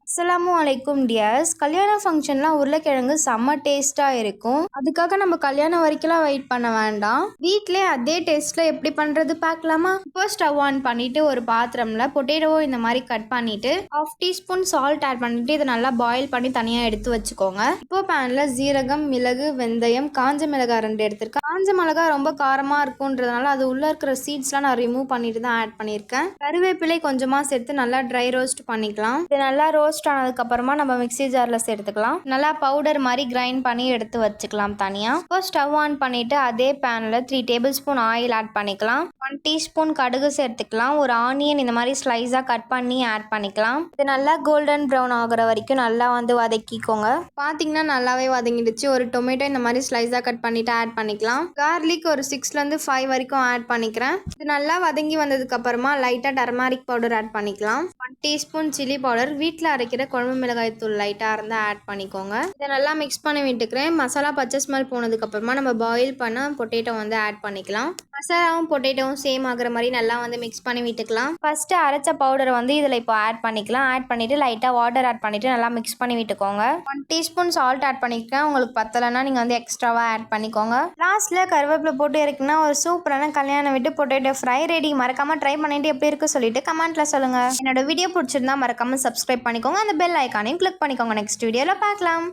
அஸ்ஸலாமு அலைக்கும் டியர்ஸ். கல்யாண ஃபங்க்ஷன்லாம் உருளைக்கிழங்கு செம்ம டேஸ்ட்டாக இருக்கும். அதுக்காக நம்ம கல்யாணம் வரைக்கும்லாம் வெயிட் பண்ண வேண்டாம். வீட்டிலே அதே டேஸ்ட்டில் எப்படி பண்ணுறது பார்க்கலாமா? இப்போ ஸ்டவ் ஆன் பண்ணிவிட்டு ஒரு பாத்திரமில் பொட்டேட்டோவை இந்த மாதிரி கட் பண்ணிவிட்டு 1/2 டீஸ்பூன் சால்ட் ஆட் பண்ணிவிட்டு இதை நல்லா பாயில் பண்ணி தனியாக எடுத்து வச்சுக்கோங்க. இப்போ பேனில் ஜீரகம், மிளகு, வெந்தயம், காஞ்ச மிளகாய் 2 எடுத்திருக்கேன். காஞ்ச மிளகாய் ரொம்ப காரமாக இருக்குன்றதுனால அது உள்ளே இருக்கிற சீட்ஸ்லாம் நான் ரிமூவ் பண்ணிட்டு தான் ஆட் பண்ணியிருக்கேன். கருவேப்பிலை கொஞ்சமாக சேர்த்து நல்லா ட்ரை ரோஸ்ட் பண்ணிக்கலாம். இது நல்லா ரோஸ்ட் ஆனதுக்கப்புறமா நம்ம மிக்ஸி ஜாரில் சேர்த்துக்கலாம். நல்லா பவுடர் மாதிரி கிரைண்ட் பண்ணி எடுத்து வச்சுக்கலாம் தனியாக. இப்போ ஸ்டவ் ஆன் பண்ணிவிட்டு அதே பேனில் 3 டேபிள் ஸ்பூன் ஆயில் ஆட் பண்ணிக்கலாம். 1 டீஸ்பூன் கடுகு சேர்த்துக்கலாம். ஒரு ஆனியன் இந்த மாதிரி ஸ்லைஸாக கட் பண்ணி ஆட் பண்ணிக்கலாம். இது நல்லா கோல்டன் ப்ரௌன் ஆகிற வரைக்கும் நல்லா வதக்கிக்கோங்க. பார்த்தீங்கன்னா நல்லாவே வதங்கிடுச்சு. ஒரு டொமேட்டோ இந்த மாதிரி ஸ்லைஸாக கட் பண்ணிவிட்டு ஆட் பண்ணிக்கலாம். கார்லிக் ஒரு 6லேருந்து 5 வரைக்கும் ஆட் பண்ணிக்கிறேன். இது நல்லா வதங்கி வந்ததுக்கப்புறமா லைட்டாக டர்மரிக் பவுடர் ஆட் பண்ணிக்கலாம். 1 டீஸ்பூன் சில்லி பவுடர், வீட்டில் அரைக்கிற குழம்பு மிளகாய் தூள் லைட்டாக இருந்தால் ஆட் பண்ணிக்கோங்க. இதை நல்லா மிக்ஸ் பண்ணி விட்டுக்கிறேன். மசாலா பச்சை ஸ்மெல் போனதுக்கப்புறமா நம்ம பாயில் பண்ண பொட்டேட்டோ ஆட் பண்ணிக்கலாம். மசாலாவும் பொட்டேட்டோவும் சேம் ஆகிற மாதிரி நல்லா மிக்ஸ் பண்ணி விட்டுக்கலாம். ஃபஸ்ட்டு அரைச்ச பவுடரை இதில் இப்போ ஆட் பண்ணிக்கலாம். ஆட் பண்ணிவிட்டு லைட்டாக வாட்டர் ஆட் பண்ணிவிட்டு நல்லா மிக்ஸ் பண்ணி விட்டுக்கோங்க. 1 டீஸ்பூன் சால்ட் ஆட் பண்ணிக்கிறேன். உங்களுக்கு பத்தலைன்னா நீங்கள் எக்ஸ்ட்ராவாக ஆட் பண்ணிக்கோங்க. லாஸ்ட்டில் கருவேப்பிலை போட்டு இருக்குன்னா ஒரு சூப்பரான கல்யாணம் விட்டு பொட்டேட்டோ ஃப்ரை ரெடி. மறக்காமல் ட்ரை பண்ணிவிட்டு எப்படி இருக்கு சொல்லிட்டு கமெண்ட்டில் சொல்லுங்கள். என்னோட வீடியோ பிடிச்சிருந்தா மறக்காமல் சப்ஸ்கிரைப் பண்ணிக்கோங்க. அந்த பெல் ஐக்கானையும் கிளிக் பண்ணிக்கோங்க. நெக்ஸ்ட் வீடியோவில் பார்க்கலாம்.